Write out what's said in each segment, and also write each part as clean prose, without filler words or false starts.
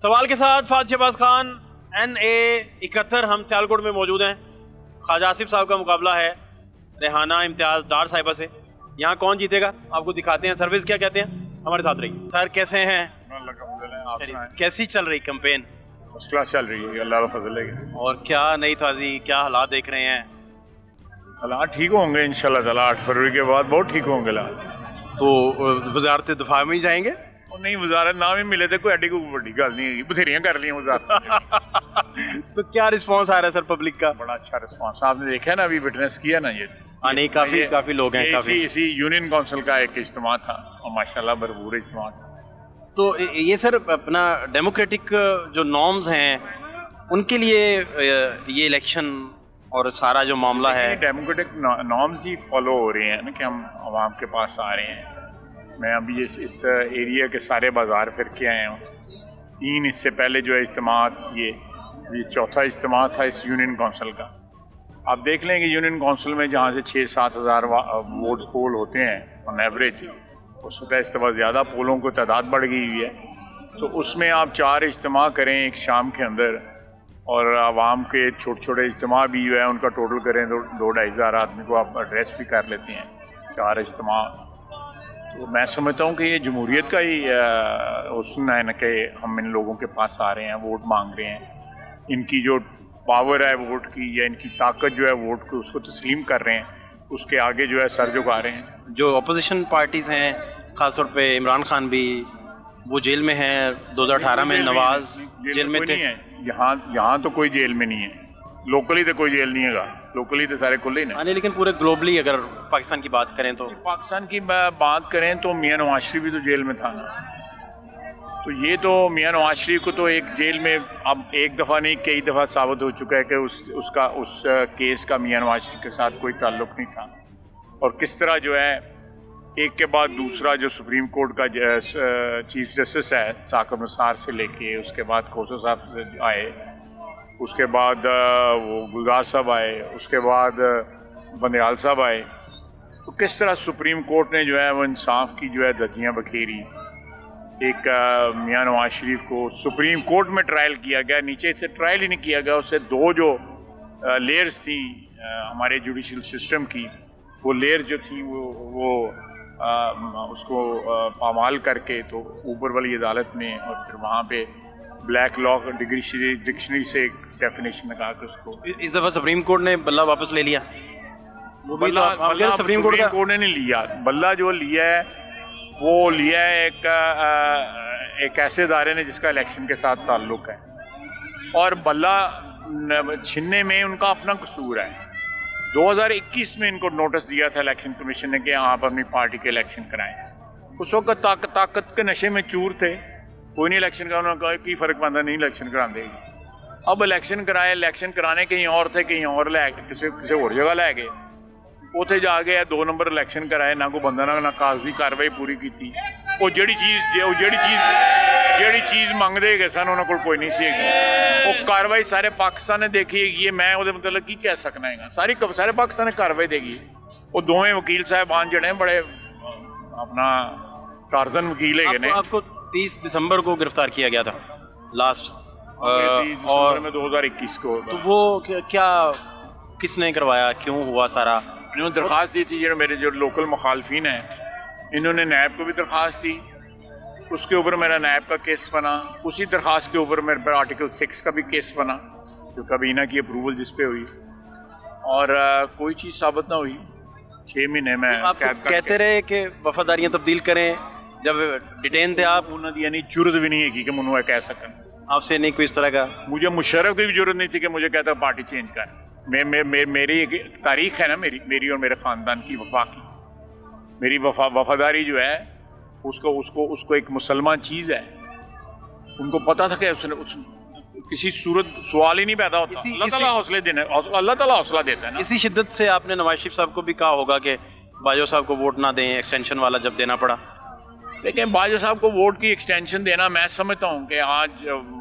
सवाल के साथ फाज शहबाज खान NA 71 हम सियालकोट में मौजूद हैं। ख्वाजा आसिफ साहब का मुकाबला है रेहाना इम्तियाज़ डार साहिबा से। यहाँ कौन जीतेगा आपको दिखाते हैं। सर्विस क्या कहते हैं, हमारे साथ रहिए। सर कैसे हैं? कैसी चल रही कैंपेन? फर्स्ट क्लास चल रही है, अल्लाह का फजल है। और क्या नई ताज़ी, क्या हालात देख रहे हैं? हालात ठीक होंगे इंशाल्लाह ताला, 8 फरवरी के बाद बहुत ठीक होंगे हालात। तो वजारत दिफा में ही जाएंगे? और नहीं, वजारत नाम ही मिले थे, कोई एडी कोई बड़ी गल नहीं है, बथेरियां कर ली वजारत। तो क्या रिस्पॉन्स आ रहा है सर पब्लिक का? बड़ा अच्छा रिस्पॉन्स आपने देखा ना, अभी विटनेस किया ना ये। हाँ नहीं, काफ़ी लोग हैं। काफ़ी इसी यूनियन काउंसिल का एक इज्तिमा था और माशाल्लाह भरपूर इज्तिमा था। तो ये सर अपना डेमोक्रेटिक जो नॉर्म्स हैं उनके लिए ये इलेक्शन और सारा जो मामला है, डेमोक्रेटिक नॉर्म्स ही फॉलो हो रहे हैं ना कि हम आवाम के पास आ रहे हैं। मैं अभी इस एरिया के सारे बाज़ार फिर के आया हूँ। 3 इससे पहले जो है इज्तिमा किए, ये चौथा इज्तिमा था इस यूनियन काउंसिल का। आप देख लें कि यूनियन काउंसिल में जहाँ से 6-7 हज़ार वोट पोल होते हैं ऑन एवरेज, उस वक्त इस दफ़ा ज़्यादा पोलों की तादाद बढ़ गई हुई है। तो उसमें आप 4 इज्तिमा करें एक शाम के अंदर, और आवाम के छोटे छोटे इज्तिमा भी जो है उनका टोटल करें तो 2-2.5 हज़ार आदमी को आप एड्रेस भी कर लेते हैं, 4 इज्तिमा। तो मैं समझता हूँ कि ये जमहूरियत का ही हुस्न है ना कि हम इन लोगों के पास आ रहे हैं, वोट मांग रहे हैं। इनकी जो पावर है वोट की, या इनकी ताकत जो है वोट की, उसको तस्लीम कर रहे हैं, उसके आगे जो है सर झुका रहे हैं। जो अपोजिशन पार्टीज़ हैं, ख़ासतौर पे इमरान खान भी वो जेल में हैं। 2018 में नवाज जेल में थे। यहाँ तो कोई जेल में नहीं है, लोकली तो कोई जेल नहीं है, लोकली तो सारे खुले ही नहीं। नहीं, लेकिन पूरे ग्लोबली अगर पाकिस्तान की बात करें तो, पाकिस्तान की बात करें तो मियां नवाज शरीफ भी तो जेल में था ना। तो ये तो मियां नवाज शरीफ को तो एक जेल में अब एक दफ़ा नहीं कई दफ़ा साबित हो चुका है कि उस केस का मियां नवाज शरीफ के साथ कोई ताल्लुक़ नहीं था। और किस तरह जो है एक के बाद दूसरा जो सुप्रीम कोर्ट का चीफ जस्टिस है, साकिब निसार से लेके उसके बाद खोसो साहब आए, उसके बाद वो गुलजार साहब आए, उसके बाद बंदयाल साहब आए। तो किस तरह सुप्रीम कोर्ट ने जो है वो इंसाफ की जो है धज्जियाँ बखेरी। एक मियां नवाज शरीफ को सुप्रीम कोर्ट में ट्रायल किया गया, नीचे से ट्रायल ही नहीं किया गया, उससे 2 जो लेयर्स थी हमारे जुडिशल सिस्टम की, वो लेयर जो थी वो उसको पामाल करके तो ऊपर वाली अदालत में, और फिर वहाँ पे ब्लैक लॉ डिक्शनरी से एक डेफिनेशन लगा के उसको इस दफ़ा सुप्रीम कोर्ट ने बल्ला वापस ले लिया। वो भी बल्ला सुप्रीम कोर्ट ने नहीं लिया। बल्ला जो लिया है वो लिया है एक ऐसे इदारे ने जिसका इलेक्शन के साथ ताल्लुक़ है, और बल्ला छीनने में उनका अपना कसूर है। 2021 में इनको नोटिस दिया था इलेक्शन कमीशन ने कि आप अपनी पार्टी के इलेक्शन कराएं। उस वक्त ताकत के नशे में चूर थे, कोई नहीं इलेक्शन का, उन्होंने कहा की फ़र्क पड़ता नहीं इलेक्शन करा देगी। अब इलेक्शन कराए, इलेक्शन कराने कहीं और थे, कहीं और लै गए, किसी और जगह लै गए, उत्थे जा गए 2 नंबर इलेक्शन कराए, ना कोई बंदा ना कागजी कार्रवाई पूरी की। वो जेड़ी चीज़ मंगते गए सन उन्होंने कोई नहीं सी, वो कार्रवाई सारे पाकिस्तान ने देखी है। ये मैं वो मतलब की कह सकना है, सारे पाकिस्तान ने कार्रवाई देगी। वो दोवें वकील साहबान जड़े बड़े अपना टार्जन वकील है। आपको 30 दिसंबर को गिरफ्तार किया गया था लास्ट, और 2021 को। तो वो क्या किसने करवाया, क्यों हुआ सारा? इन्होंने दरख्वास्त दी थी, जो मेरे जो लोकल मुखालफिन हैं, इन्होंने नैब को भी दरख्वास्त दी, उसके ऊपर मेरा नैब का केस बना। उसी दरख्वास्त के ऊपर मेरे पर आर्टिकल 6 का भी केस बना, जो काबीना की अप्रूवल जिस पे हुई, और कोई चीज़ साबित ना हुई। 6 महीने में आप कहते रहे कि वफादारियाँ तब्दील करें, जब डिटेन थे आप, उन्होंने यानी जरूरत भी नहीं है कि मुझे कह सकन। आपसे नहीं कोई इस तरह का? मुझे मुशर्रफ की भी जरूरत नहीं थी कि मुझे कहता पार्टी चेंज कर। मेरी एक तारीख है ना, मेरी और मेरे ख़ानदान की वफा की। मेरी वफादारी जो है उसको एक मुसलमान चीज़ है। उनको पता था कि किसी सूरत सवाल ही नहीं पैदा होता। अल्लाह ताला हौसला देता है ना। इसी शिद्दत से आपने नवाज शरीफ साहब को भी कहा होगा कि बाजवा साहब को वोट ना दें, एक्सटेंशन वाला जब देना पड़ा। लेकिन बाजवा साहब को वोट की एक्सटेंशन देना, मैं समझता हूँ कि आज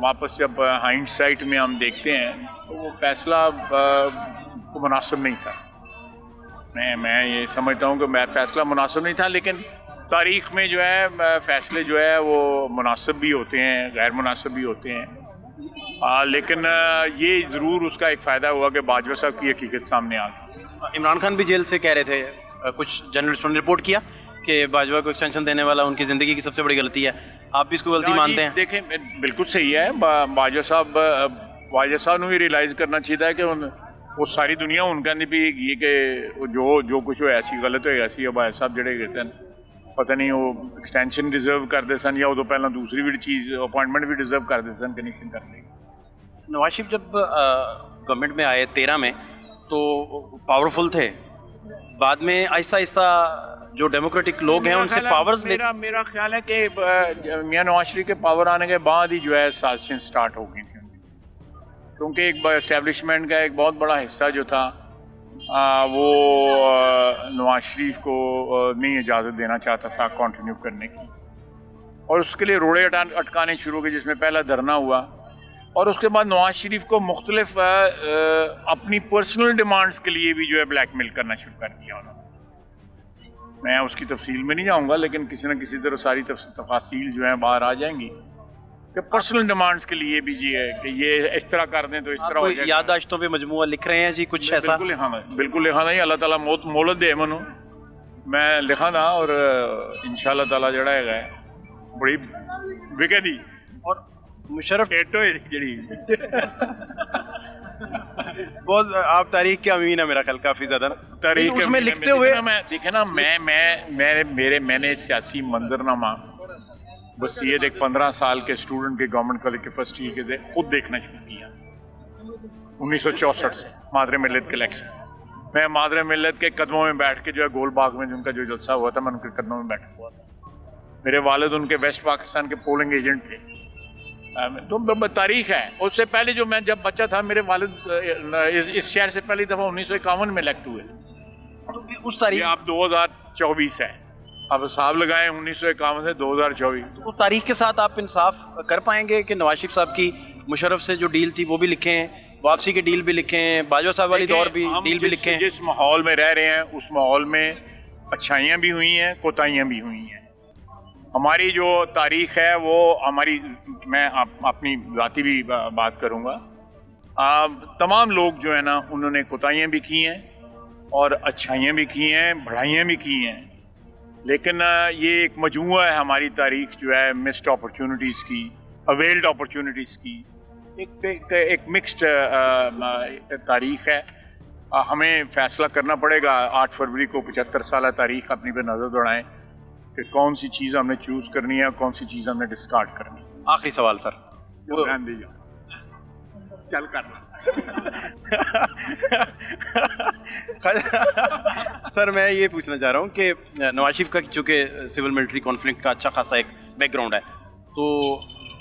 वापस जब हाइंडसाइट में हम देखते हैं तो वो फैसला को मुनासिब नहीं था। मैं ये समझता हूँ कि फैसला मुनासिब नहीं था, लेकिन तारीख़ में जो है फ़ैसले जो है वो मुनासिब भी होते हैं, गैर मुनासिब भी होते हैं, लेकिन ये ज़रूर उसका एक फ़ायदा हुआ कि बाजवा साहब की हकीकत सामने आ गई। इमरान खान भी जेल से कह रहे थे, कुछ जर्नलिस्टों ने रिपोर्ट किया कि बाजवा को एक्सटेंशन देने वाला उनकी ज़िंदगी की सबसे बड़ी गलती है। आप भी इसको गलती मानते हैं? देखें, बिल्कुल सही है। बाजवा साहब ने भी रियलाइज़ करना चाहिए कि वो सारी दुनिया उनका नहीं भी ये कि जो कुछ हो ऐसी गलत हो ऐसी बाजवा साहब जड़े गए सन, पता नहीं वो एक्सटेंशन डिजर्व करते सन या उदों पहला दूसरी भी चीज़ अपॉइंटमेंट भी डिजर्व करते सन कि नहीं करते। नवाज शरीफ जब गवर्नमेंट में आए 13 में तो पावरफुल थे, बाद में आहिस्ता आहिस्ता जो डेमोक्रेटिक लोग हैं उनसे पावर्स मेरा ख्याल है कि मियां नवाज शरीफ के पावर आने के बाद ही जो है साजिशें स्टार्ट हो गई थी, क्योंकि एक एस्टेब्लिशमेंट का एक बहुत बड़ा हिस्सा जो था वो नवाज शरीफ को नहीं इजाज़त देना चाहता था कंटिन्यू करने की, और उसके लिए रोड़े अटकाने शुरू किए, जिसमें पहला धरना हुआ, और उसके बाद नवाज शरीफ को मुख्तलिफ अपनी पर्सनल डिमांड्स के लिए भी जो है ब्लैकमेल करना शुरू कर दिया उन्होंने। मैं उसकी तफसील में नहीं जाऊंगा, लेकिन किसी न किसी तरह सारी तफासील जो है बाहर आ जाएंगी कि पर्सनल डिमांड्स के लिए भी जी है कि ये इस तरह कर दें तो इस तरह हो जाएगा। याददाश्तों पे मजमूआ लिख रहे हैं जी कुछ ऐसा? बिल्कुल लिखा था, अल्लाह ताला मोहलत दे मनु, मैं लिखा था, और इंशाल्लाह ताला जड़ा है बड़ी विके दी और मुशर्रफ एटो जड़ी बहुत आप तारीख के अमीन है मेरा ख्याल काफ़ी ज़्यादा तारीख उसमें लिखते हुए। देखे ना, मैंने सियासी मंजरनामा वसीयत एक 15 साल के स्टूडेंट के गवर्नमेंट कॉलेज के फर्स्ट ईयर के थे खुद देखना शुरू किया 1964 से मादरे मिल्लत के इलेक्शन। मैं मादरे मिल्लत के कदमों में बैठ के जो है गोल बाग में जिनका जो जलसा हुआ था, मैं उनके कदमों में बैठा हुआ था। मेरे वालिद उनके वेस्ट पाकिस्तान के पोलिंग एजेंट थे। तो तारीख है, उससे पहले जो मैं जब बच्चा था, मेरे वालिद इस शहर से पहली दफ़ा 1951 में इलेक्ट हुए। तो उस तारीख आप 2024 है, अब हिसाब लगाएं 1951 से 2024। तो तारीख के साथ आप इंसाफ कर पाएंगे कि नवाज शरीफ साहब की मुशर्रफ से जो डील थी वो भी लिखें, वापसी की डील भी लिखें, बाजवा साहब वाली दौर भी डील भी लिखें? जिस माहौल में रह रहे हैं उस माहौल में अच्छाइयाँ भी हुई हैं, कोताहियाँ भी हुई हैं। हमारी जो तारीख है वो हमारी, मैं अपनी ज़ाती भी बात करूँगा, तमाम लोग जो है ना उन्होंने कोताहियाँ भी की हैं और अच्छाइयाँ भी की हैं, बढ़ाइयाँ भी की हैं, लेकिन ये एक मजमुआ है हमारी तारीख जो है मिस्ड अपॉर्चुनिटीज़ की, अवेल्ड अपॉर्चुनिटीज़ की, एक मिक्स्ड तारीख है। हमें फ़ैसला करना पड़ेगा 8 फरवरी को 75 साल तारीख अपनी पे नज़र दौड़ाएं कि कौन सी चीज़ हमने चूज़ करनी है, कौन सी चीज़ हमने डिस्कार्ड करनी है। आखिरी सवाल सर, चल कर सर मैं ये पूछना चाह रहा हूँ कि नवाज शरीफ का चूँकि सिविल मिलिट्री कॉन्फ्लिक्ट का अच्छा खासा एक बैकग्राउंड है, तो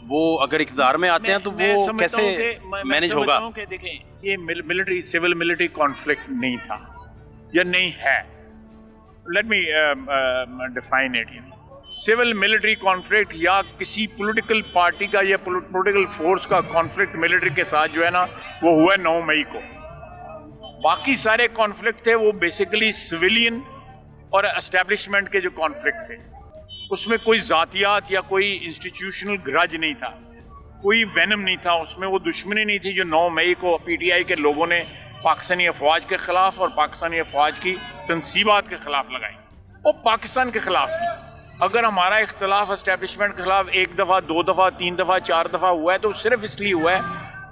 वो अगर इक़्तिदार में आते हैं तो वो कैसे मैनेज होगा? देखें, ये सिविल मिलिट्री कॉन्फ्लिक्ट नहीं था या नहीं है। Let me define it. Civil military conflict या किसी पॉलिटिकल पार्टी का या पॉलिटिकल फोर्स का कॉन्फ्लिक्ट मिलिट्री के साथ जो है ना वो हुआ 9 मई को। बाकी सारे कॉन्फ्लिक्ट थे वो बेसिकली सिविलियन और एस्टेब्लिशमेंट के जो कॉन्फ्लिक्ट थे, उसमें कोई ज़ातियात या कोई इंस्टीट्यूशनल ग्रज नहीं था, कोई वेनम नहीं था, उसमें वो दुश्मनी नहीं थी जो 9 मई को पीटीआई के लोगों ने पाकिस्तानी अफवाज के ख़िलाफ़ और पाकिस्तानी अफवाज की तनसीबात के ख़िलाफ़ लगाई। वो पाकिस्तान के ख़िलाफ़ थी। अगर हमारा इख्तलाफ एस्टेब्लिशमेंट के खिलाफ 1 दफ़ा 2 दफ़ा 3 दफ़ा 4 दफ़ा हुआ है तो सिर्फ इसलिए हुआ है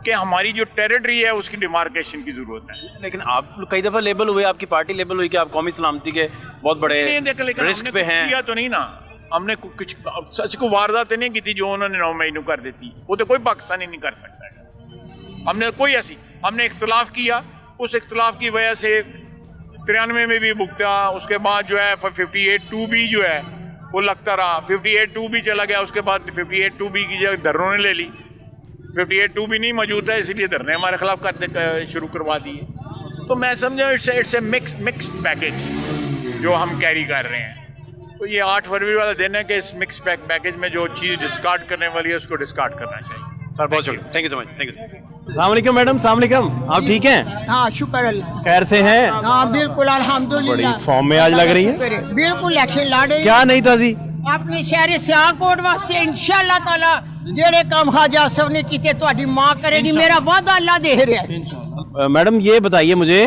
कि हमारी जो टेरिटरी है उसकी डिमार्केशन की ज़रूरत है। लेकिन आप कई दफ़ा लेबल हुए, आपकी पार्टी लेबल हुई कि आप कौमी सलामती के बहुत बड़े रिस्क पे हैं। किया तो नहीं ना, हमने कुछ सच को वारदात नहीं की थी जो उन्होंने 9 मई को कर देती, वो तो कोई पाकिस्तानी नहीं कर सकता है। हमने कोई ऐसी, हमने इख्तलाफ किया, उस इख्तलाफ की वजह से 93 में भी भुगता, उसके बाद जो है 58(2) भी जो है वो लगता रहा, 58(2) भी चला गया, उसके बाद 58(2) भी की जगह धरनों ने ले ली, 58(2) भी नहीं मौजूद है, इसलिए धरने हमारे खिलाफ करते शुरू करवा दिए। तो मैं समझा इट्स ए मिक्स्ड पैकेज जो हम कैरी कर रहे हैं। तो ये 8 फरवरी वाला दिन है कि इस मिक्स पैकेज में जो चीज़ डिस्कार्ड करने वाली है उसको डिस्कार्ड करना चाहिए। सर बहुत शुक्रिया, thank you so much, thank you. अस्सलाम वालेकुम मैडम, अस्सलाम वालेकुम। आप ठीक हैं? हाँ शुक्र अल्लाह। खैर से हैं? हाँ बिल्कुल अल्हम्दुलिल्लाह। बड़ी फॉर्म में आज लग रही हैं। शुक्र है। बिल्कुल इलेक्शन लड़ रही क्या नहीं था जी? अपने शहर सियालकोट वास्ते इंशाअल्लाह ताला जेड़े काम ख्वाजा आसफ ने कीते ਤੁਹਾਡੀ मां करेगी, मेरा वादा अल्लाह दे रहा है। मैडम ये बताइए मुझे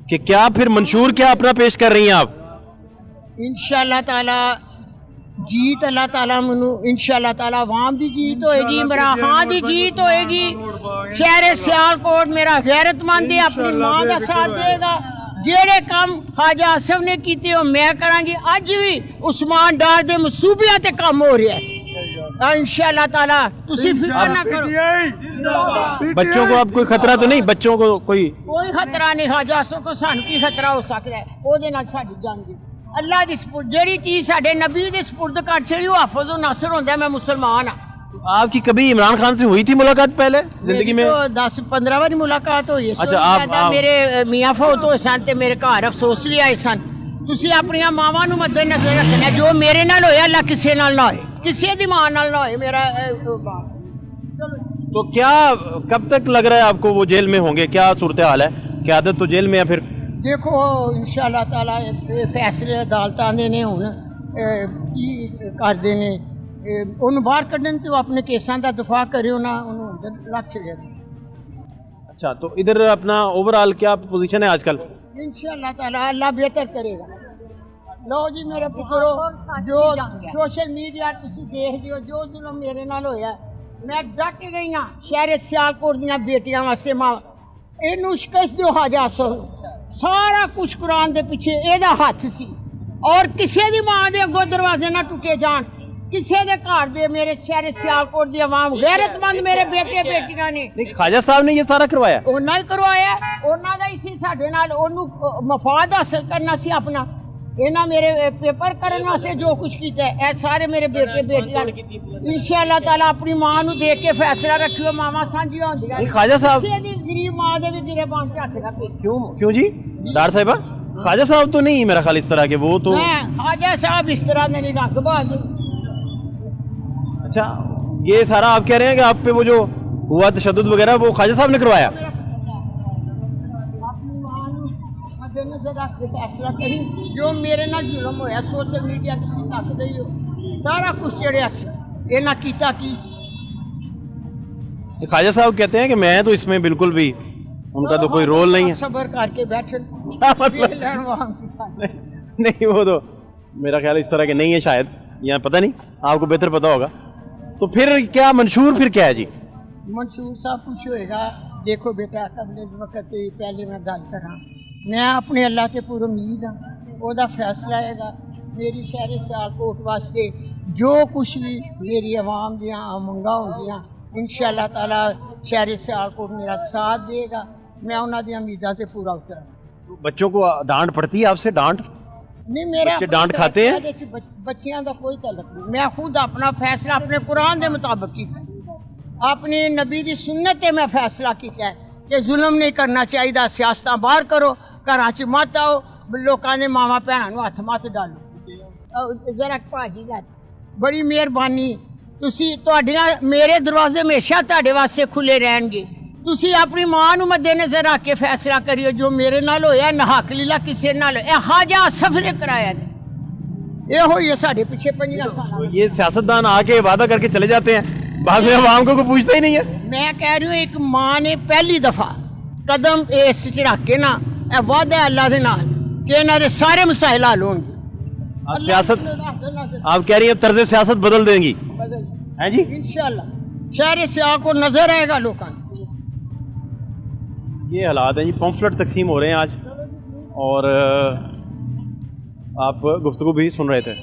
कि क्या फिर मंशूर क्या अपना पेश कर रही हैं आप? इंशाअल्लाह ताला जीत अल्लाह ताला मनु इंशाअल्लाह ताला अवाम दी जीत होएगी, इमरान खान दी जीत होएगी। शहर सियालकोट मेरा गैरतमंद है, अपनी मां का साथ देगा। जेड़े काम ख्वाजा आसफ ने कीते हो मैं करांगी। अज भी उस्मान डार दे मनसूबियां ते काम हो रहा है इंशाअल्लाह ताला। तुसी फिक्र ना करो। बच्चों को अब कोई खतरा तो नहीं? बच्चों को कोई खतरा नहीं। ख्वाजा आसफ को सानू की खतरा हो सकता है? ओदे नाल साडी जान दी अल्लाह दी सपुर्द जेड़ी चीज साडे नबी दे सपुर्द कर छड़ी वो हाफिज नासर होंदा है। मैं मुसलमान हां। आपकी कभी इमरान खान से हुई थी मुलाकात पहले जिंदगी में? तो 10-15 बार मुलाकात हुई है। अच्छा, आप मेरे मियां फौत होए सन ते मेरे घर अफसोस लिया सन। तुसी अपनी मावां नूं मद्देनजर रखना, जो मेरे नाल होया अल्लाह किसी नाल ना होए, किसी दी मां नाल ना होए। मेरा तो क्या कब तक लग रहा है आपको वो जेल में होंगे? क्या सूरत हाल है? क़यादत तो जेल में है फिर? देखो इंशाअल्लाह ताला फैसले अदालतां दे ने हुण की करदे ने ਉਹਨੂੰ ਬਾਹਰ ਕੱਢਣ ਤੇ ਉਹ ਆਪਣੇ ਕੇਸਾਂ ਦਾ ਦਫਾ ਕਰਿਓ ਨਾ, ਉਹਨੂੰ ਅੰਦਰ ਰੱਖ ਛੜਿਆ। अच्छा, तो इधर अपना ओवरऑल क्या पोजीशन है आजकल? इंशाअल्लाह ताला अल्लाह बेहतर करेगा। लो जी मेरे पुत्रो, जो सोशल मीडिया तुसी देख दियो जो जुल्म मेरे नाल होया, मैं डट गई हां शहर सियालकोट ਦੀਆਂ बेटियां वास्ते। मां ਇਹਨੂੰ शिकस्त दिओ ख्वाजा आसफ, सारा कुछ कुरान दे पिछे ਇਹਦਾ हथ सी। और किसी दी मां दे अगों दरवाजे ना टुटे जान, किसी दे घर दे मेरे शहर सियालकोट दी आवाम गैरतमंद मेरे बेटे बेटियां ने। नहीं, ख्वाजा साहब ने ये सारा करवाया? ਉਹਨਾਂ ਹੀ ਕਰਵਾਇਆ, ਉਹਨਾਂ ਦਾ ਹੀ ਸੀ ਸਾਡੇ ਨਾਲ। ਉਹਨੂੰ ਮਫਾਦ ਹਾਸਲ ਕਰਨਾ ਸੀ ਆਪਣਾ। ਇਹਨਾਂ ਮੇਰੇ ਪੇਪਰ ਕਰਨ ਵਾਸਤੇ ਜੋ ਕੁਝ ਕੀਤਾ ਹੈ, ਇਹ ਸਾਰੇ ਮੇਰੇ ਬੇਟੇ ਬੇਟੀਆਂ ਨੇ। ਇੰਸ਼ਾਅੱਲਾ ਤਾਲਾ ਆਪਣੀ ਮਾਂ ਨੂੰ ਦੇਖ ਕੇ ਫੈਸਲਾ ਰੱਖਿਓ। ਮਾਵਾਂ ਸਾਂਝੀਆਂ ਹੁੰਦੀਆਂ। नहीं, ख्वाजा साहब ਕਿਸੇ ਦੀ ਗਰੀਬ ਮਾਂ ਦੇ ਵੀ ਗਿਰੇਬਾਨ ਚ ਹੱਥ ਰੱਖੇ। क्यों जी? डार साहिबा, ख्वाजा साहब तो नहीं मेरा ख्याल इस तरह के, वो तो मैं ख्वाजा साहब इस तरह ਦੇ ਨਹੀਂ रंगबाज। अच्छा, ये सारा आप कह रहे हैं कि आप पे वो जो हुआ तशद्दुद वगैरह वो ख्वाजा साहब ने करवाया? अपनी मां ਨੂੰ मद्देनजर रख के फैसला करी। जो मेरे नाल जुल्म होया सोशल मीडिया तुसी तकदे ही हो, सारा कुछ चढ़िया सी ਇਹਨਾਂ ਕੀਤਾ ਕੀ। ख्वाजा साहब कहते हैं कि मैं तो इसमें बिल्कुल भी, उनका तो कोई रोल नहीं है। सब्र करके बैठन। क्या मतलब? नहीं, वो तो मेरा ख्याल इस तरह के नहीं है शायद, या पता नहीं, आपको बेहतर पता होगा। तो फिर क्या मंशूर फिर क्या है जी? मंशूर साहब कुछ होएगा। देखो बेटा, कबल इस वक्त पहले मैं गल करा, मैं अपने अल्लाह ते पूरी उम्मीद हाँ ओदा फैसला आएगा। मेरी शहर सियालकोट वास्ते जो कुछ भी मेरी आवाम दियां मंगां होंदियां, इंशाअल्लाह ताला शहर सियालकोट मेरा साथ देगा। मैं उन्हां दी उम्मीदां ते पूरा उतरा। बच्चों को डांट पड़ती है आपसे? डांट नहीं, मेरा बच्चे डांट खाते हैं? बच्चियां दा कोई तल्लुक नहीं। मैं खुद अपना फैसला अपने कुरान दे मुताबिक कीता, अपनी नबी दी सुन्नत ते मैं फैसला कीता है कि जुल्म नहीं करना चाहिए। सियासतां बाहर करो, घरां च मत आओ, लोकां दे मावां भैणां नूं हत्थ मत डालो। जरा भाजी गल बड़ी मेहरबानी, तुसी तुहाडियां मेरे दरवाजे हमेशा तुहाडे वास्ते खुले रहणगे। तुसी अपनी मां नूं मद्देनजर रख के फैसला करियो। जो मेरे नाल होया नहक लीला किसी नाल, ख्वाजा आसफ ने कराया। ये होई है साडे पीछे 15 साल। ये सियासतदान आके वादा करके चले जाते हैं, बाद में आवाम को कोई पूछता ही नहीं है। मैं कह रही हूँ एक मां ने पहली दफा कदम इस च रख के ना वादा है अल्लाह दे नाल कि इन्हां दे सारे मसाइल हल होंगे। आप सियासत, आप कह रही है तर्ज सियासत बदल देंगी हैं जी? इंशाअल्लाह शहर सियालकोट को नजर आएगा लोगों। ये हालात हैं जी। पम्फलेट तकसीम हो रहे हैं आज, और आप गुफ्तगू भी सुन रहे थे।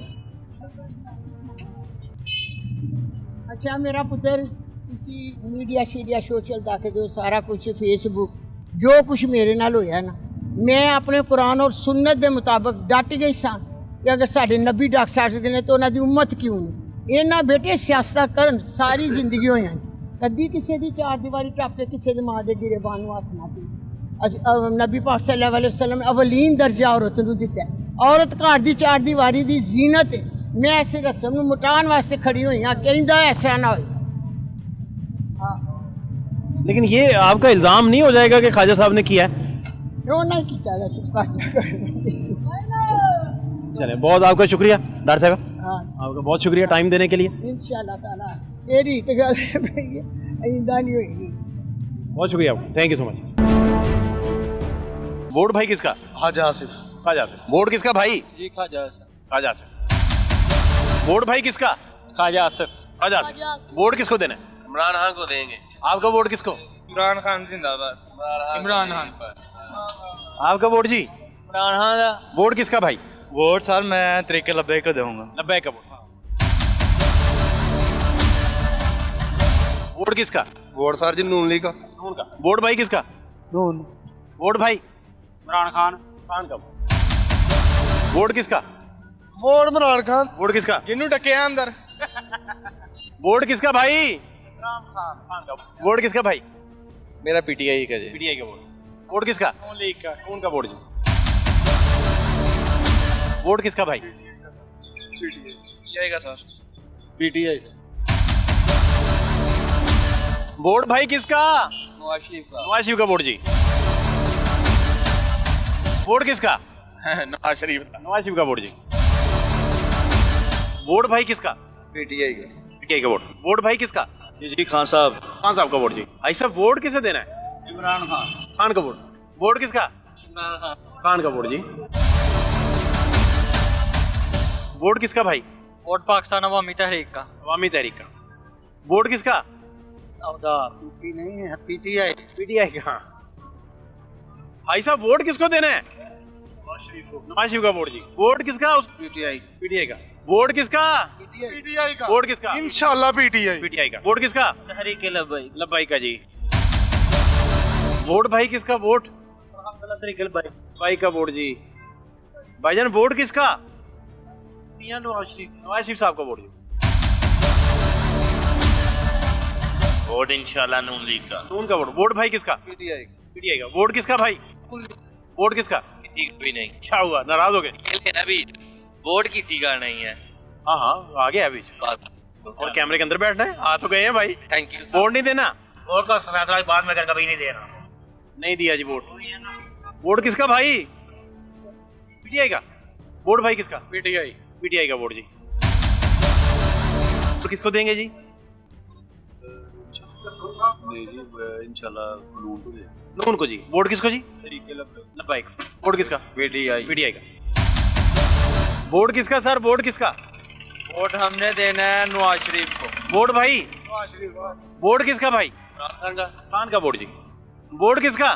अच्छा मेरा पुत्र, तुसी मीडिया शीडिया सोशल तक दो सारा कुछ फेसबुक जो कुछ मेरे नाल होया ना, मैं अपने कुरान और सुन्नत के मुताबिक डट गई सा कि अगर साढ़े नबी डट सकते हैं तो उन्हों की उम्मत क्यों नहीं। इन्होंने बेटे सियासत करन सारी जिंदगी हो कदी किसी की चार दीवारी टापे, किसी की माँ के गिरेबान हथ ना पी। नबी पाक सल्लल्लाहु अलैहि वसल्लम अवलीन दर्जा औरत को दिता है। औरत घर की चार दीवारी की जीनत है। मैं इस रस्म को मुटाने वास्ते खड़ी हुई हाँ, कहता ऐसा ना हो। लेकिन ये आपका इल्ज़ाम नहीं हो जाएगा कि ख्वाजा साहब ने किया है? क्यों नहीं किया है? चुप कर। चले, बहुत आपका शुक्रिया डॉक्टर साहब, हाँ आपका बहुत शुक्रिया टाइम देने के लिए। इंशाल्लाह ताला तेरी तो गल आइंदा नहीं होगी। बहुत शुक्रिया आपका, thank you so much. Vote भाई किसका? ख्वाजा आसिफ। ख्वाजा आसिफ। वोट किसका भाई? जी ख्वाजा आसिफ। ख्वाजा आसिफ। वोट भाई किसका? ख्वाजा आसिफ। ख्वाजा आसिफ। वोट किसको देना है? इमरान खान को देंगे। आपका वोट किसको? इमरान खान जिंदाबाद। इमरान खान पर। आपका वोट जी? इमरान खान का वोट किसका भाई? वोट सर मैं तरीके लब्बे को दूंगा। लब्बैक का वोट। वोट किसका? वोट सर जी नून लीग का। नून का। वोट भाई किसका? नून। वोट भाई? इमरान खान। खान का। वोट किसका? वोट इमरान खान। वोट किसका? जिन्नू डकिया अंदर। वोट किसका भाई? इमरान खान। खान का। वोट किसका भाई? मेरा पीटीआई का जी। पीटीआई का वोट। वोट किसका? नून लीग का। नून का वोट जी। वोट किसका भाई? पीटीआई का सर। पीटीआई का। वोट भाई किसका? नवाज शरीफ का। नवाज शरीफ का वोट जी। वोट किसका? नवाज शरीफ का। नवाज शरीफ का वोट जी। वोट भाई किसका? पीटीआई का। पीटीआई का वोट। वोट भाई किसका? जी खान साहब। खान साहब का वोट जी। भाई साहब वोट किसे देना है? इमरान खान। खान का वोट। वोट किसका? इमरान खान। खान का वोट जी। वोट किसका भाई? वोट पाकिस्तान अवामी तहरीक का। अवामी तहरीक का। वोट किसका? पीटी नहीं है पीटीआई। पीटीआई का। भाई साहब वोट किसको देना है? नवाज शरीफ का वोट जी। वोट किसका? पीटीआई। पीटीआई का। वोट किसका? पीटीआई का। वोट किसका? इंशाल्लाह पीटीआई। पीटीआई का। वोट किसका? तहरीक लब्बैक। लब्बाइक का जी। वोट भाई किसका? वोट भाई का वोट जी। भाईजान वोट किसका? मियां नवाज शरीफ। नवाज शरीफ साहब का वोट जी। वोट इंशाल्लाह नून लीग का। नून का वोट। वोट भाई किसका? पीटीआई। पीटीआई का। वोट किसका भाई? वोट किसका? किसी का भी नहीं। क्या हुआ, नाराज हो गए? ये ले अभी वोट किसी का नहीं है। हाँ हाँ आ गया अभी। और कैमरे के अंदर बैठना है? आ तो गए हैं भाई। Thank you. वोट नहीं देना? वोट का फैसला बाद में कभी नहीं देना। नहीं दिया जी वोट। वोट किसका भाई? पीटीआई का। वोट भाई किसका? पीटीआई। पीटीआई का वोट जी। तो किसको देंगे जी? इंशाल्लाह नून को दे। नून को जी। वोट किसको जी? तरीके लब्बे। लब्बाइक। वोट किसका? पीटीआई। पीटीआई का। वोट किसका सर? वोट किसका? वोट हमने देना है नवाज शरीफ को। वोट भाई? नवाज शरीफ। वोट किसका भाई? खान का वोट जी। वोट किसका?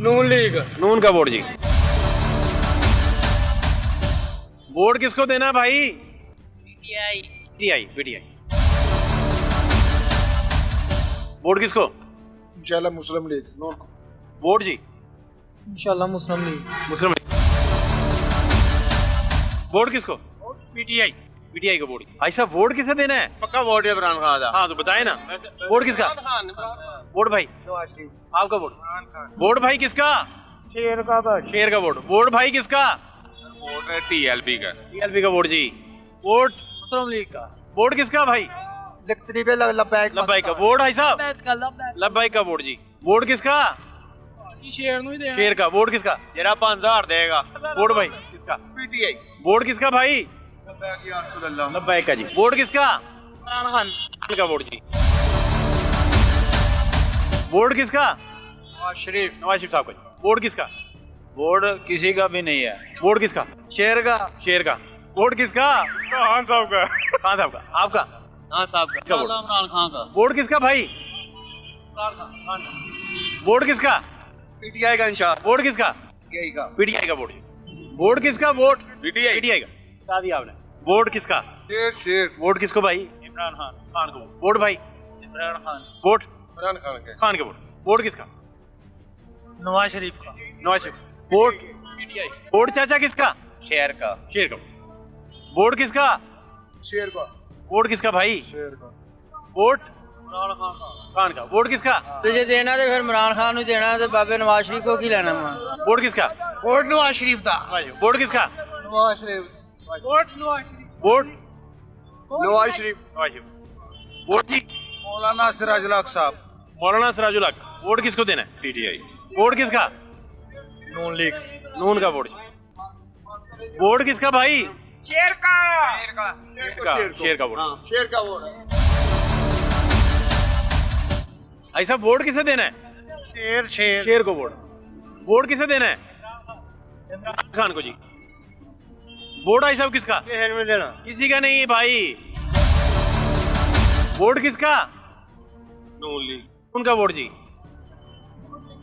नून लीग। नून का वोट जी। वोट किसको देना भाई? पीटीआई। पीटीआई। पीटीआई। वोट किसको? इंशाल्लाह मुस्लिम लीग। नून को। वोट जी। इंशाल्लाह मुस्लिम लीग। मुस्लिम लीग। वोट किसको? पीटीआई। पीटीआई का वोट। भाई साहब वोट किसे देना है? पक्का वोट है इमरान खान का। हाँ तो बताए ना। वोट किसका? वोट भाई? नवाज शरीफ। आपका वोट? वोट भाई किसका? शेर का बस। शेर का वोट। वोट भाई किसका? वोट है टीएलपी का। टीएलपी का वोट जी। वोट? मुस्लिम लीग का। वोट किसका भाई? तरीके लब्बैक। लब्बाइक का। वोट भाई साहब? लब्बाइक का वोट जी। वोट किसका? शेर नहीं दे। शेर का। वोट किसका? तेरा 5000 देगा। वोट भाई किसका? पीटीआई। वोट किसका भाई? लब्बाइक का जी। वोट किसका? इमरान खान। का वोट जी। वोट किसका? नवाज शरीफ। नवाज शरीफ साहब का जी। वोट किसका? वोट किसी का भी नहीं है। वोट किसका? शेर का। शेर का। वोट किसका? खान साहब का। खान साहब का। आपका? हाँ साहब का वोट। इमरान खान का। वोट किसका भाई? वोट किसका? पीटीआई का इंशाल्लाह। वोट किसका? पीटीआई का। पीटीआई का वोट। वोट किसका? Vote PTI. पीटीआई का। बता दिया आपने। वोट किसका? शेर। वोट किसको भाई? इमरान खान। खान को। वोट भाई? इमरान खान। वोट? इमरान खान के। खान के वोट। वोट किसका? नवाज शरीफ का। Nawaz Sharif. Vote? PTI. Vote चाचा किसका? शेर का। शेर का। वोट किसका? शेर का। वोट किसका भाई? शेर का। वोट? खान का। वोट किसका? तुझे देना तो फिर इमरान खान को देना तो बाबे नवाज शरीफ को की लेना मैं। वोट किसका? वोट नवाज शरीफ का। वोट किसका? नवाज शरीफ। वोट नवाज शरीफ। वोट? नवाज शरीफ। नवाज शरीफ। वोट जी। मौलाना सिराजुल हक साहब। मौलाना सिराजुल हक। वोट किसको देना है? पीटीआई। वोट किसका? नून लीग। नून का वोट। वोट किसका भाई? शेर का वोट। शेर का वोट। ऐसा वोट किसे देना है? शेर को वोट। वोट किसे देना है? इमरान खान को जी। वोट आई साहब किसका? में देना। किसी का नहीं भाई। वोट किसका? नून लीग। उनका वोट जी।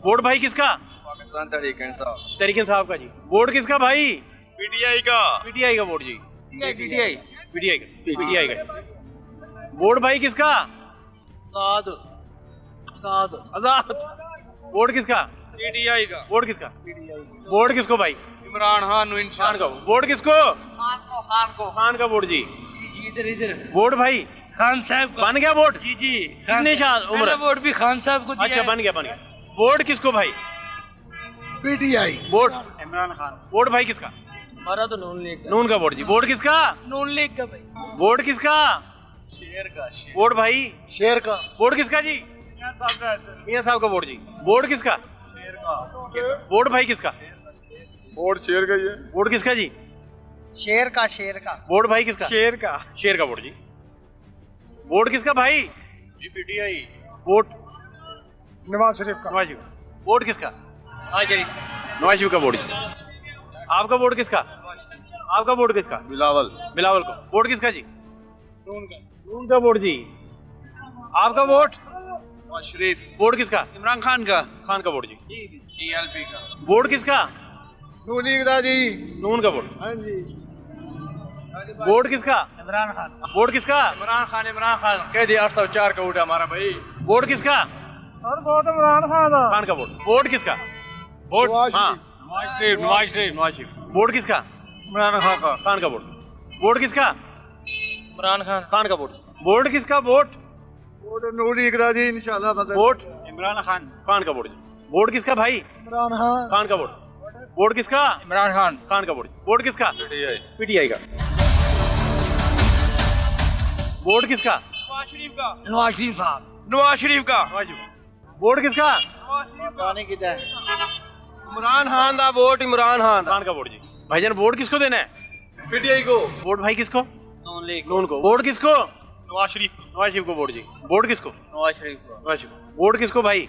वोट भाई किसका? पाकिस्तान तहरीक इंसाफ। तरीके साहब का जी। वोट किसका भाई? पीटीआई का। पीटीआई का वोट जी। पीटीआई। पीटीआई का। वोट भाई किसका? आजाद। वोट किसका? पीटीआई का। वोट किसका? वोट किसको भाई? इमरान खान खान का। वोट किसको? खान का वोट जी। इधर इधर वोट भाई खान साहब का। बन गया वोट? जी जी। कितनी साल उम्र? मेरा वोट भी खान साहब को दिया अच्छा है। बन गया। वोट किसको भाई? PTI. Vote Imran Khan. Vote भाई किसका? हमारा तो नून लीग नून का वोट जी। वोट किसका? नून लीग का भाई। वोट किसका? शेर का। वोट भाई शेर का। वोट किसका जी? मियां साहब का वोट जी। वोट किसका? वोट भाई किसका? वोट शेर का ही है। वोट किसका जी? शेर का वोट भाई किसका? शेर का। शेर का वोट जी। वोट किसका भाई? जी पीटीआई। वोट नवाज शरीफ का। नवाज शरीफ। वोट किसका? हाँ जी। नवाज शरीफ का वोट जी। आपका वोट किसका? आपका वोट किसका? बिलावल। बिलावल को। वोट किसका जी? नून का वोट जी। आपका वोट? नवाज शरीफ। वोट किसका? इमरान खान का। खान का वोट जी। टीएलपी का। वोट किसका? नून लीग दा जी। नून का वोट। हाँ जी। वोट किसका? इमरान खान। वोट किसका? इमरान खान कह दिया 804 का वोट है हमारा भाई। वोट किसका? वोट इमरान खान का। खान का वोट। वोट किसका? वोट हाँ नवाज शरीफ। वोट किसका? इमरान खान का। खान का वोट। वोट किसका? इमरान खान। खान का वोट। वोट किसका? वोट वोट नून लीग दा जी इंशाल्लाह। वोट इमरान खान। खान का वोट। वोट किसका भाई? इमरान खान। खान का वोट। वोट किसका? इमरान खान। खान का वोट। वोट किसका? पीटीआई। पीटीआई का। वोट किसका? नवाज शरीफ का। नवाज शरीफ साहब नवाज शरीफ का। वोट किसका? गाने की है इमरान खान दा वोट इमरान खान। खान का वोट जी। भाईजान वोट किसको देना है? पीटीआई को। वोट भाई किसको? नून लीग। नून को। वोट किसको? नवाज शरीफ। नवाज शरीफ को वोट जी। वोट किसको? नवाज शरीफ को नवाज शरीफ। वोट किसको भाई?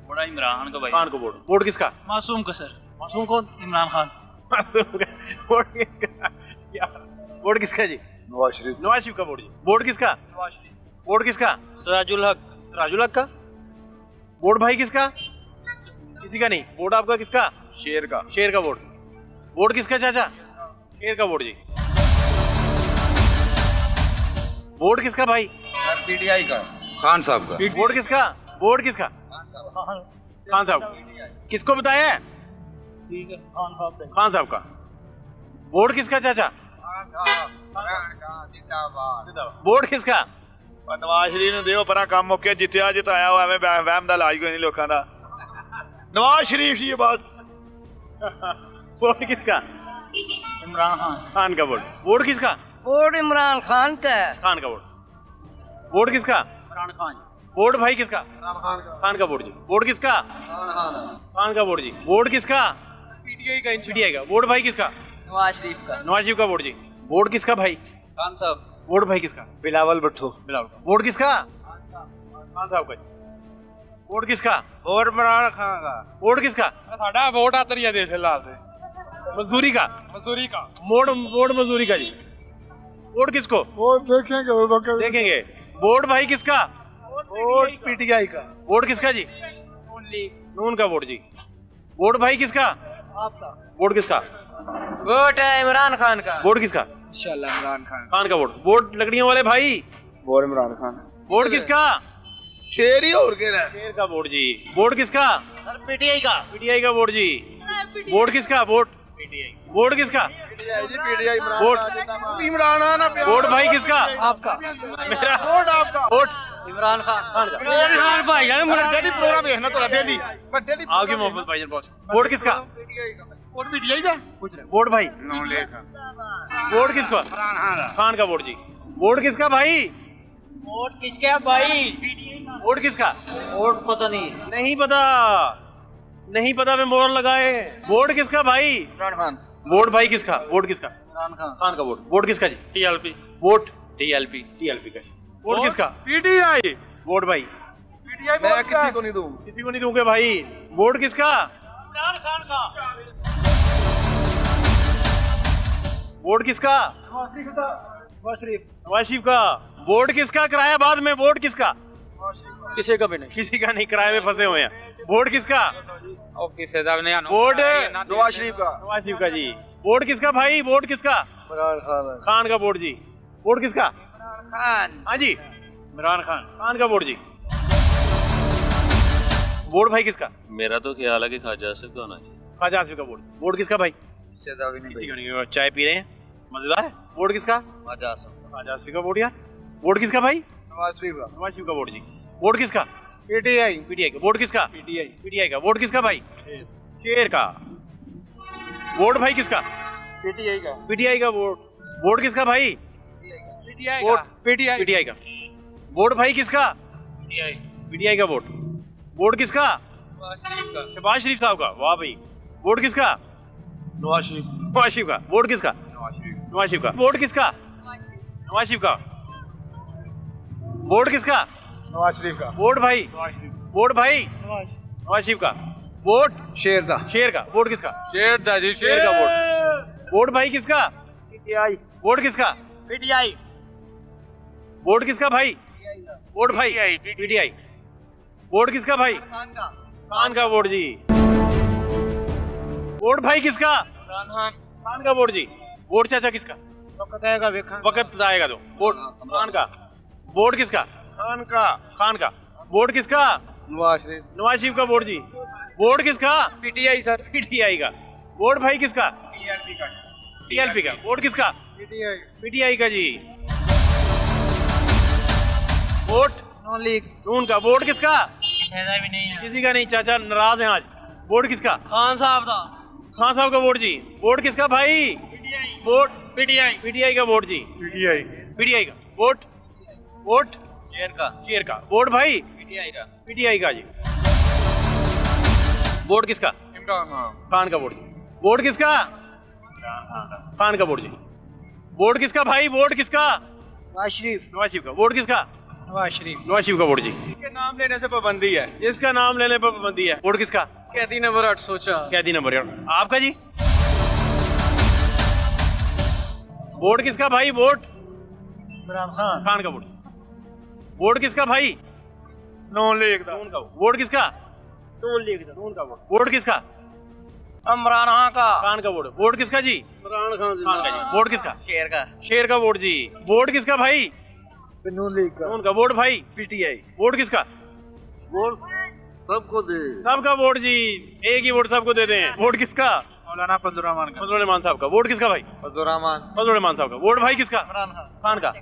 बड़ा इमरान खान का भाई। खान को वोट। वोट किसका? मासूम का सर। मासूम कौन? इमरान खान। वोट किसका? वोट किसका जी? नवाज शरीफ। नवाज शरीफ का वोट जी। वोट किसका? वोट किसका? सिराजुल हक। राजुल हक का। वोट भाई किसका? किसी का नहीं। वोट आपका किसका? शेर का। शेर का वोट। वोट किसका चाचा? शेर का वोट जी। वोट किसका भाई? पीटीआई का। खान साहब का। वोट किसका? वोट किसका? खान साहब। किसको बताया है? खान साहब का। वोट किसका चाचा? वोट किसका? नवाज शरीफ ਨੂੰ ਦਿਓ ਪਰਾਂ ਕੰਮ ਮੁੱਕਿਆ ਜਿੱਤਿਆ ਜਿਤਾਇਆ ਉਹ ਐਵੇਂ ਵਹਿਮ ਦਾ ਇਲਾਜ ਕੋਈ ਨਹੀਂ ਲੋਕਾਂ ਦਾ नवाज शरीफ जी बस वोट किसका? इमरान खान। खान का वोट। वोट किसका? वोट इमरान खान का है खान का वोट। वोट किसका? इमरान खान। वोट भाई किसका? खान का वोट जी। वोट किसका? खान का वोट जी। वोट किसका? पीटीआई का। वोट भाई किसका? नवाज शरीफ का नवाज शरीफ का वोट जी। वोट किसका भाई? खान साहब। वोट भाई किसका? बिलावल भुट्टो। बिलावल का। वोट किसका? खान साहब का जी। वोट किसका? वोट इमरान खान का। वोट किसका? साडा वोट आ तरिया दे फिलहाल ते मजदूरी का। मजदूरी का। वोट मजदूरी का जी। वोट किसको? वोट देखेंगे देखेंगे। वोट भाई किसका? वोट पीटीआई का। वोट किसका जी? नून लीग। नून का वोट जी। वोट भाई किसका? आपका। वोट किसका? वोट है इमरान खान का वोट किसका? इंशाल्लाह इमरान खान। खान का वोट। वोट लकड़ियों वाले भाई। वोट इमरान खान। वोट किसका? शेर ही और के रहा। शेर का वोट जी। वोट किसका? सर पीटीआई का पीटीआई का वोट जी। वोट किसका? Vote PTI. वोट किसका? पीटीआई जी पीटीआई इमरान वोट इमरान आना वोट भाई किसका? आपका मेरा वोट आपका। वोट इमरान खान खान का। इमरान खान भाई जान मुझे डेली प्रोग्राम देखना तो डेली पर डेली आपकी मोहब्बत भाईजान बहुत। वोट किसका? वोट पीटीआई का। वोट भाई। नून लीग का। वोट किसका? खान का वोट जी। वोट किसका भाई? वोट किसके है भाई? वोट किसका? वोट पता नहीं। नहीं पता, नहीं पता में मोहर लगाए। वोट किसका भाई? इमरान खान। वोट भाई किसका? वोट किसका? इमरान खान। खान का वोट। वोट किसका जी? टीएलपी वोट टीएलपी टीएलपी का। वोट किसका? पीटीआई वोट भाई पीटीआई मैं किसी को नहीं दूँ। किसी को नहीं दूंगे भाई। वोट किसका? इमरान खान का वोट किसका? नवाज शरीफ। नवाज शरीफ का। वोट किसका? कराया बाद में। वोट किसका? किसी का भी नहीं। किसी का नहीं, किराए में फंसे हुए हैं। वोट किसका? और किसे दा नहीं। वोट नवाज शरीफ का। नवाज शरीफ का जी। वोट किसका भाई? वोट किसका? इमरान खान। खान का वोट जी। वोट किसका? खान। हाँ जी, इमरान खान खान का वोट जी। वोट भाई किसका? मेरा तो ख्याल है कि ख्वाजा आसिफ का होना चाहिए। ख्वाजा आसिफ का वोट। वोट किसका भाई? किसे दा भी किसी का नहीं। चाय पी रहे हैं, मजेदार है। वोट किसका? ख्वाजा आसिफ। ख्वाजा आसिफ का वोट यार। वोट किसका भाई? नवाज शरीफ का। नवाज शरीफ का वोट जी। वोट किसका? पीटीआई। पीटीआई का। वोट किसका? पीटीआई का। वोट किसका भाई? शेर का। वोट भाई किसका? पीटीआई का पीटीआई का वोट। वोट किसका भाई? पीटीआई वोट पीटीआई पीटीआई का। वोट भाई किसका? पीटीआई का वोट। वोट किसका? शहबाज शरीफ साहब का। वाह भाई। वोट किसका? नवाज शरीफ। नवाज शरीफ का। वोट किसका? नवाज शरीफ का। वोट किसका? नवाज शरीफ का। वोट किसका? नवाज शरीफ का। वोट भाई। वोट भाई नवाज शरीफ का। वोट शेर दा। शेर का। वोट किसका? शेर दादी शेर का वोट। वोट भाई किसका? पीटीआई वोट किसका? पीटीआई वोट किसका भाई? वोट भाई PTI पीटीआई। वोट किसका भाई? खान का वोट जी। वोट भाई किसका? खान का वोट जी। वोट चाचा किसका? वक्त आएगा तो। वोट खान का। वोट किसका? खान का। खान का। वोट किसका? नवाज शरीफ। नवाज शरीफ का वोट जी। वोट किसका? पीटीआई सर। पीटीआई का। वोट भाई किसका? टीएलपी का। वोट किसका? पीटीआई। पीटीआई का जी। Vote Noon league. नून का। वोट किसका? फायदा भी नहीं है। किसी का नहीं। चाचा नाराज हैं आज। वोट किसका? खान साहब का। खान साहब का वोट जी। वोट किसका भाई? वोट पीटीआई पीटीआई का वोट जी। पीटीआई। पीटीआई का। वोट वोट शेर का। शेर का। वोट भाई पीटीआई का। पीटीआई का जी। वोट किसका? इमरान खान खान का वोट जी। वोट किसका? खान का वोट जी। वोट किसका भाई? वोट किसका? नवाज शरीफ। नवाज शरीफ का। वोट किसका? नवाज शरीफ। नवाज शरीफ का वोट जी। के नाम लेने से पाबंदी है। इसका नाम लेने पर पाबंदी है। वोट किसका? कैदी नंबर 804। कैदी नंबर यार। आपका जी। वोट किसका भाई? वोट इमरान खान। खान का वोट। वोट किसका भाई? नॉन लीग दा नून का वोट। वोट किसका? नून का वोट। वोट किसका? इमरान खान का। खान का वोट। वोट किसका जी? इमरान खान खान का जी। वोट किसका? शेर का। शेर का वोट जी। वोट किसका भाई? नून लीग का। नून का। वोट भाई पीटीआई। वोट किसका? वोट सबको दे। सबका वोट जी। एक ही वोट सबको देते हैं। वोट किसका? मौलाना फजलुर रहमान का। फजलुर रहमान साहब का। वोट किसका भाई? फजलुर रहमान। फजलुर रहमान साहब का। वोट भाई किसका? खान का।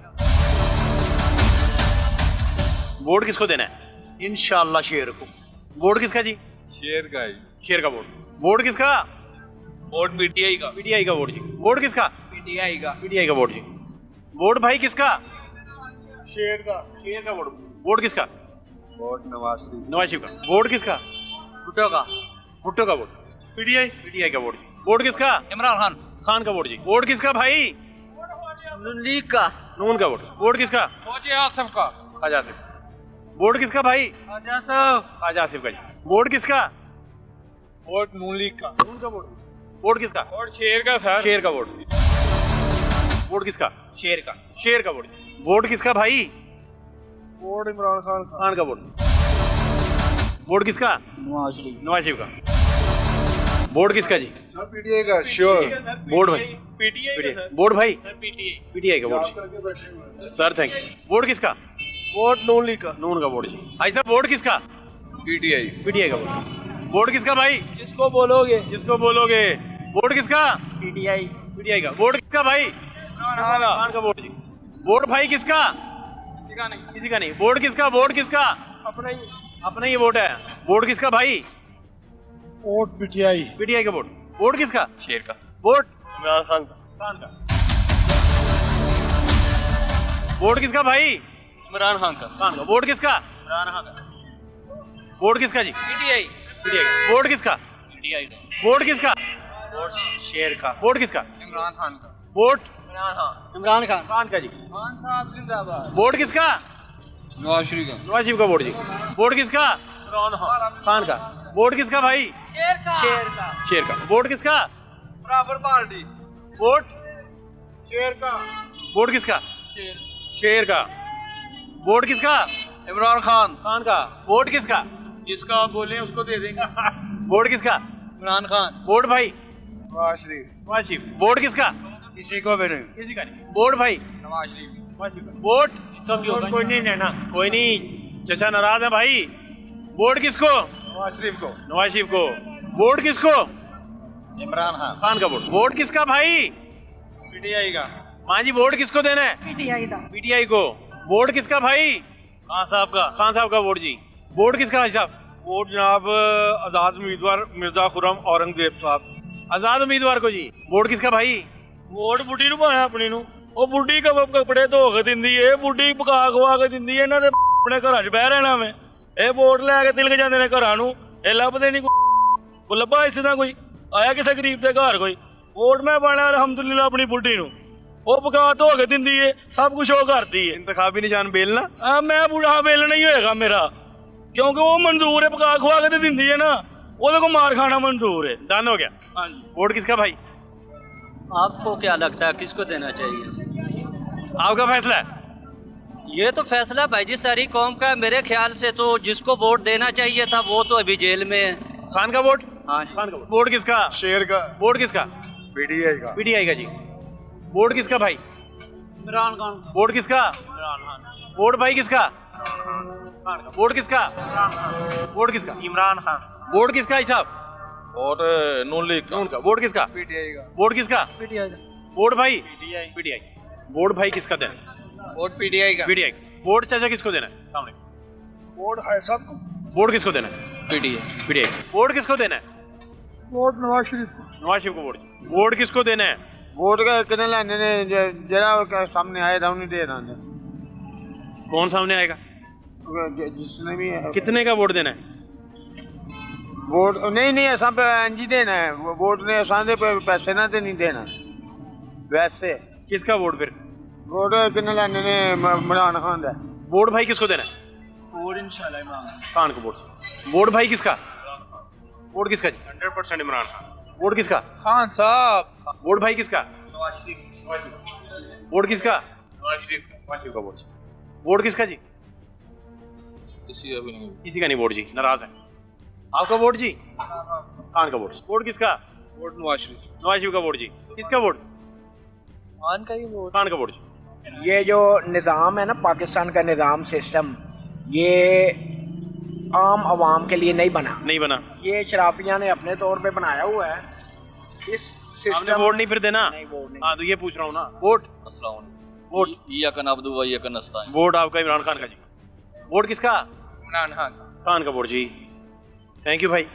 वोट किसको देना है? इंशाल्लाह शेर को। वोट किसका जी? शेर का ही शेर का वोट। वोट किसका? वोट पीटीआई का पीटीआई का वोट जी। वोट किसका? पीटीआई का। पीटीआई का वोट जी। वोट भाई किसका? शेर का। शेर का वोट। वोट किसका? वोट नवाज शरीफ। नवाज शरीफ का। वोट किसका? भुट्टो का। भुट्टो का वोट। पीटीआई पीटीआई का वोट। वोट किसका? इमरान खान। खान का वोट जी। वोट किसका भाई? नून लीग का। नून का वोट। वोट किसका? ख्वाजा आसिफ का ख्वाजा आसिफ। वोट किसका भाई? ख्वाजा साहब। ख्वाजा आसिफ का जी। वोट किसका? वोट नून लीग का नून का वोट। वोट किसका? वोट शेर का सर शेर का वोट। वोट किसका? शेर का। शेर का वोट। वोट किसका भाई? वोट इमरान खान का। खान का वोट। वोट किसका? नवाज शरीफ। नवाज शरीफ का। वोट किसका जी? पीटीआई का। श्योर। वोट भाई पीटीआई वोट भाई पीटीआई पीटीआई का vote. Sir thank you. Vote किसका? वोट नून लीग का। नून का वोट जी। भाई साहब वोट किसका? पीटीआई पीटीआई का वोट। वोट किसका भाई? जिसको बोलोगे। जिसको बोलोगे। वोट किसका? पीटीआई। पीटीआई का। वोट किसका भाई? खान का वोट जी। वोट भाई किसका? किसी का नहीं किसी का नहीं। वोट किसका? वोट किसका? अपना ही अपना ही वोट है। वोट किसका भाई? Vote PTI. पीटीआई का वोट। वोट किसका? शेर का वोट इमरान खान का। खान का। वोट किसका भाई? इमरान खान का। खान का। वोट किसका? वोट किसका जी? पीटीआई। पीटीआई। वोट किसका? पीटीआई। वोट किसका? वोट शेर का। वोट किसका? इमरान खान का। वोट इमरान खान। खान का जी। खान साहब जिंदाबाद। वोट किसका? नवाज शरीफ का। नवाज शरीफ का वोट जी। वोट किसका? खान का। वोट किसका भाई? शेर का। शेर का। वोट किसका? बराबर पार्टी। वोट शेर का। वोट किसका? शेर का। वोट किसका? इमरान खान। खान का। वोट किसका? जिसका आप बोले उसको दे देंगे। वोट किसका? इमरान खान। वोट भाई? नवाज शरीफ। नवाज शरीफ। वोट किसका? किसी को भी नहीं। किसी का नहीं। वोट भाई? नवाज शरीफ। नवाज शरीफ का। वोट कोई नहीं देना। कोई नहीं, चचा नाराज है भाई। वोट किसको? नवाज शरीफ को। नवाज शरीफ को। वोट किसको? इमरान खान। खान का वोट। वोट किसका भाई? पीटीआई का। हाँ जी, वोट किसको देना है? पीटीआई दा। पीटीआई को। वोट किसका भाई? खान साहब का। खान साहब का वोट जी। वोट किसका भाई साहब? वोट जनाब आजाद उम्मीदवार मिर्जा खुरम औरंगजेब साहब। आजाद उम्मीदवार को जी। वोट किसका भाई? वोट बुढ़ी ਨੂੰ ਪਾਇਆ ਆਪਣੀ ਨੂੰ। ਉਹ ਬੁੱਢੀ ਕੱਪੜੇ ਧੋ ਕੇ ਦਿੰਦੀ ਏ, ਬੁੱਢੀ ਪਕਾ ਖਵਾ ਕੇ ਦਿੰਦੀ ਏ, ਇਹਨਾਂ ਦੇ ਆਪਣੇ ਘਰਾਂ 'ਚ ਬਹਿ ਰਹਿਣਾ ਵੇ। ਇਹ ਵੋਟ ਲੈ ਕੇ ਤਿਲਕ ਜਾਂਦੇ ਨੇ ਘਰਾਂ ਨੂੰ, ਇਹ ਲੱਭਦੇ ਨਹੀਂ ਕੋਈ ਲੱਭਾ ਇਸ ਦਾ ਕੋਈ ਆਇਆ ਕਿਸੇ ਗਰੀਬ ਦੇ ਘਰ ਕੋਈ। ਵੋਟ ਮੈਂ ਪਾਣਾ ਅਲਹਮਦੁਲਿਲਾ ਆਪਣੀ ਬੁੱਢੀ ਨੂੰ, ਉਹ ਪਕਾ ਧੋ ਕੇ ਦਿੰਦੀ ਏ, ਸਭ ਕੁਝ ਉਹ ਕਰਦੀ ਏ। इंतखाबी निशान बेलना। ਮੈਂ ਬੁढ़ਾ ਵੇਲ ਨਹੀਂ ਹੋਏਗਾ ਮੇਰਾ, ਕਿਉਂਕਿ ਉਹ ਮਨਜ਼ੂਰ ਹੈ, ਪਕਾ ਖਵਾ ਕੇ ਤੇ ਦਿੰਦੀ ਹੈ ਨਾ, ਉਹਦੇ ਕੋਲ ਮਾਰ ਖਾਣਾ ਮਨਜ਼ੂਰ ਹੈ। डन हो गया। हाँ जी। वोट किसका भाई? आपको क्या लगता है किसको देना चाहिए? आपका फैसला है। ये तो फैसला भाई जी सारी कौम का है। मेरे ख्याल से तो जिसको वोट देना चाहिए था वो तो अभी जेल में है। खान का वोट? हाँ जी। खान का वोट। वोट किसका? शेर का। वोट किसका? पीटीआई का। पीटीआई का जी। वोट किसका भाई? इमरान खान। वोट किसका? वोट भाई किसका? खान का। वोट किसका? वोट किसका? इमरान खान। वोट किसका भाई साहब? और नून लीग का। उनका। वोट किसका? पीटीआई का। वोट किसका? पीटीआई। वोट भाई? पीटीआई। वोट भाई किसका देना है? वोट पीटीआई का। पीटीआई। वोट चाचा किसको देना है? सामने। वोट है सबको। वोट किसको देना है? पीटीआई। पीटीआई। वोट किसको देना है? वोट नवाज शरीफ को। नवाज शरीफ को वोट। वोट किसको देना है? वोट कितने लेने ने जरा सामने आए था उन्हें देना है। कौन सामने आएगा? जिसने भी कितने का वोट देना है? वोट नहीं ऐसा इंजी देना है। वोट ने ऐसा दे पैसे ना नहीं देना वैसे। किसका वोट फिर? वोट कितने लेने ने इमरान खान का। वोट भाई किसको देना है? वोट इंशाल्लाह इमरान खान को वोट। वोट भाई किसका? वोट किसका जी? 100% इमरान खान। वोट किसका? खान साहब। वोट भाई किसका? नवाज शरीफ। वोट किसका? नवाज शरीफ। नवाज शरीफ का वोट। वोट किसका जी? किसी का भी नहीं। किसी का नहीं वोट जी, नाराज है। आपका वोट जी? खान का वोट। वोट किसका? वोट नवाज शरीफ। नवाज शरीफ का वोट जी। किसका वोट? खान का ही वोट। खान का वोट जी। ये जो निज़ाम है ना पाकिस्तान का निज़ाम सिस्टम, ये आम आवाम के लिए नहीं बना। नहीं बना। ये शराफिया ने अपने तौर पे बनाया हुआ है इस आपने सिस्टम। वोट नहीं फिर देना? नहीं, वोट नहीं। हाँ तो ये पूछ रहा हूँ ना। वोट? वोट? इय्याका नअबुदु व इय्याका नस्ताईन। वोट आपका इमरान खान का जी। वोट किसका? इमरान खान। खान का वोट जी। थैंक यू भाई।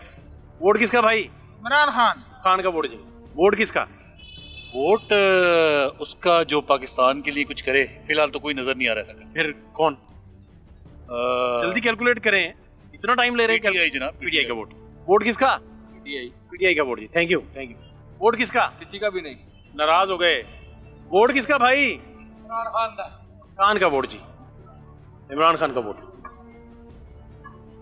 वोट किसका भाई? इमरान खान। खान का वोट जी। वोट किसका? वोट उसका जो पाकिस्तान के लिए कुछ करे, फिलहाल तो कोई नजर नहीं आ रहा है। फिर कौन? जल्दी कैलकुलेट करें, इतना टाइम ले रहे हैं। पीटीआई जनाब, पीटीआई का वोट। वोट किसका? पीटीआई। पीटीआई का वोट जी। Thank you, thank you. Vote किसका? किसी का भी नहीं। नाराज हो गए। वोट किसका भाई? इमरान खान का। खान का वोट जी। इमरान खान का वोट।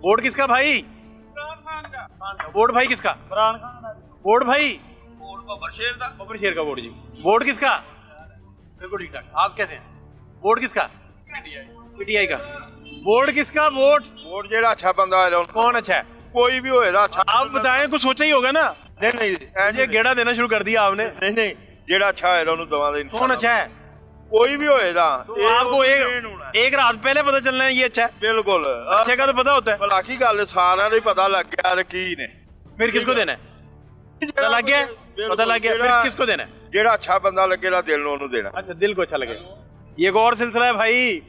वोट किसका भाई? इमरान खान का। वोट भाई किसका? इमरान खान। वोट भाई? वोट बबर शेर दा। बबर शेर का वोट जी। वोट किसका? बिल्कुल ठीक ठाक। आप कैसे हैं? वोट किसका? पीटीआई। पीटीआई का। वोट किसका? वोट वोट जेड़ा अच्छा बंदा है कौन अच्छा है? कोई भी होएगा अच्छा। आप बताएं, कुछ सोचा ही होगा ना। नहीं नहीं ये गेड़ा देना शुरू कर दिया आपने। नहीं नहीं जेड़ा अच्छा है उन्हें दवा दे। कौन अच्छा है? कोई भी होएगा तो आपको एक रात पहले पता चलना है ये अच्छा है। बिल्कुल अच्छे का तो पता होता है। भला की गल सारा नहीं पता लग गया यार की ने। फिर किसको देना है? पता लग गया? पता लग गया। फिर किसको देना है? जेड़ा अच्छा बंदा लगेगा दिल ਨੂੰ ਉਹਨੂੰ देना। अच्छा, दिल को अच्छा लगेगा। ये एक और सिलसिला है भाई।